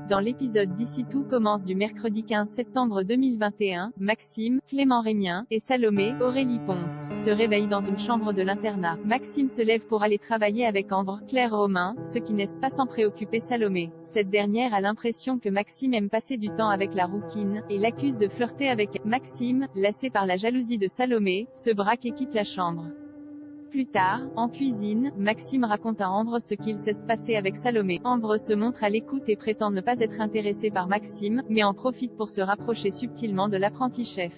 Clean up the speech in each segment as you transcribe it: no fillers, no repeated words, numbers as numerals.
Dans l'épisode d'ici tout commence du mercredi 15 septembre 2021, Maxime, Clément Rémien, et Salomé, Aurélie Ponce, se réveillent dans une chambre de l'internat. Maxime se lève pour aller travailler avec Ambre, Claire Romain, ce qui n'est pas sans préoccuper Salomé. Cette dernière a l'impression que Maxime aime passer du temps avec la rouquine, et l'accuse de flirter avec Maxime, lassé par la jalousie de Salomé, se braque et quitte la chambre. Plus tard, en cuisine, Maxime raconte à Ambre ce qu'il s'est passé avec Salomé. Ambre se montre à l'écoute et prétend ne pas être intéressée par Maxime, mais en profite pour se rapprocher subtilement de l'apprenti chef.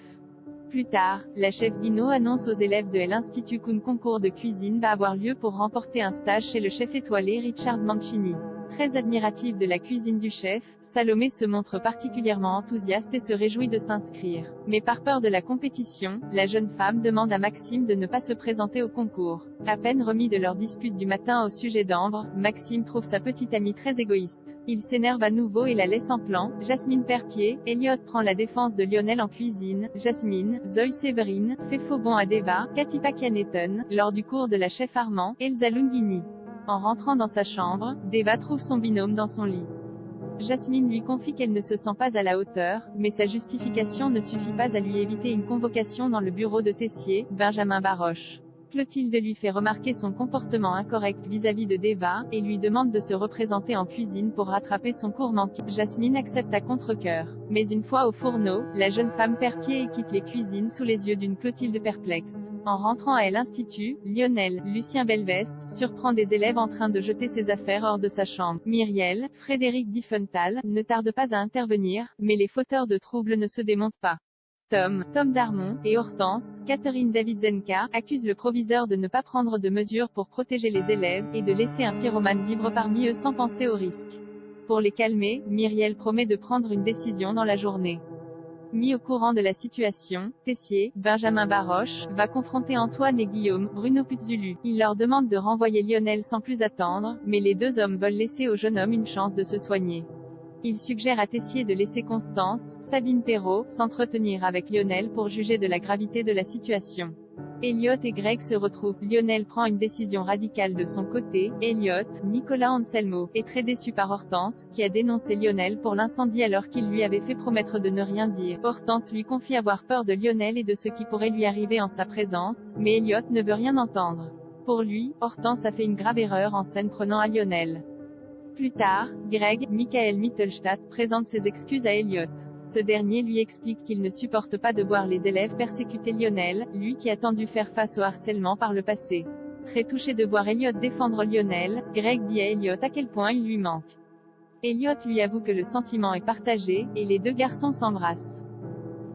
Plus tard, la chef Dino annonce aux élèves de l'Institut qu'un concours de cuisine va avoir lieu pour remporter un stage chez le chef étoilé Richard Mancini. Très admirative de la cuisine du chef, Salomé se montre particulièrement enthousiaste et se réjouit de s'inscrire. Mais par peur de la compétition, la jeune femme demande à Maxime de ne pas se présenter au concours. À peine remis de leur dispute du matin au sujet d'Ambre, Maxime trouve sa petite amie très égoïste. Il s'énerve à nouveau et la laisse en plan. Jasmine perd pied, Elliot prend la défense de Lionel en cuisine, Jasmine, Zoe Séverine, fait faux bond à Deva, Cathy Pakianeton, lors du cours de la chef Armand, Elsa Lunghini. En rentrant dans sa chambre, Deva trouve son binôme dans son lit. Jasmine lui confie qu'elle ne se sent pas à la hauteur, mais sa justification ne suffit pas à lui éviter une convocation dans le bureau de Tessier, Benjamin Baroche. Clotilde lui fait remarquer son comportement incorrect vis-à-vis de Deva, et lui demande de se représenter en cuisine pour rattraper son cours manqué. Jasmine accepte à contre-cœur. Mais une fois au fourneau, la jeune femme perd pied et quitte les cuisines sous les yeux d'une Clotilde perplexe. En rentrant à l'Institut, Lionel, Lucien Belvès, surprend des élèves en train de jeter ses affaires hors de sa chambre. Myriel, Frédéric Diffenthal, ne tarde pas à intervenir, mais les fauteurs de troubles ne se démontent pas. Tom Darmon, et Hortense, Catherine Davidzenka, accusent le proviseur de ne pas prendre de mesures pour protéger les élèves, et de laisser un pyromane vivre parmi eux sans penser au risque. Pour les calmer, Myriel promet de prendre une décision dans la journée. Mis au courant de la situation, Tessier, Benjamin Baroche, va confronter Antoine et Guillaume, Bruno Puzzulu. Il leur demande de renvoyer Lionel sans plus attendre, mais les deux hommes veulent laisser au jeune homme une chance de se soigner. Il suggère à Tessier de laisser Constance, Sabine Perrault, s'entretenir avec Lionel pour juger de la gravité de la situation. Elliot et Greg se retrouvent. Lionel prend une décision radicale de son côté. Elliot, Nicolas Anselmo, est très déçu par Hortense, qui a dénoncé Lionel pour l'incendie alors qu'il lui avait fait promettre de ne rien dire. Hortense lui confie avoir peur de Lionel et de ce qui pourrait lui arriver en sa présence, mais Elliot ne veut rien entendre. Pour lui, Hortense a fait une grave erreur en s'en prenant à Lionel. Plus tard, Greg, Michael Mittelstadt, présente ses excuses à Elliot. Ce dernier lui explique qu'il ne supporte pas de voir les élèves persécuter Lionel, lui qui a tant dû faire face au harcèlement par le passé. Très touché de voir Elliot défendre Lionel, Greg dit à Elliot à quel point il lui manque. Elliot lui avoue que le sentiment est partagé, et les deux garçons s'embrassent.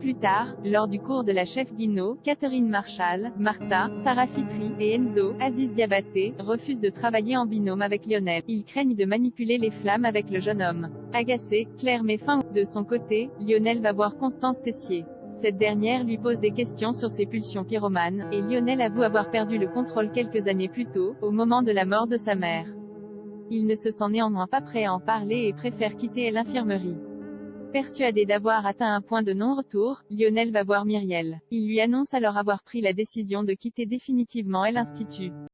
Plus tard, lors du cours de la chef Guino, Catherine Marchal, Martha, Sarah Fitri, et Enzo, Aziz Diabaté, refusent de travailler en binôme avec Lionel. Ils craignent de manipuler les flammes avec le jeune homme. Agacée, Claire met fin. De son côté, Lionel va voir Constance Tessier. Cette dernière lui pose des questions sur ses pulsions pyromanes, et Lionel avoue avoir perdu le contrôle quelques années plus tôt, au moment de la mort de sa mère. Il ne se sent néanmoins pas prêt à en parler et préfère quitter l'infirmerie. Persuadé d'avoir atteint un point de non-retour, Lionel va voir Myriel. Il lui annonce alors avoir pris la décision de quitter définitivement l'Institut.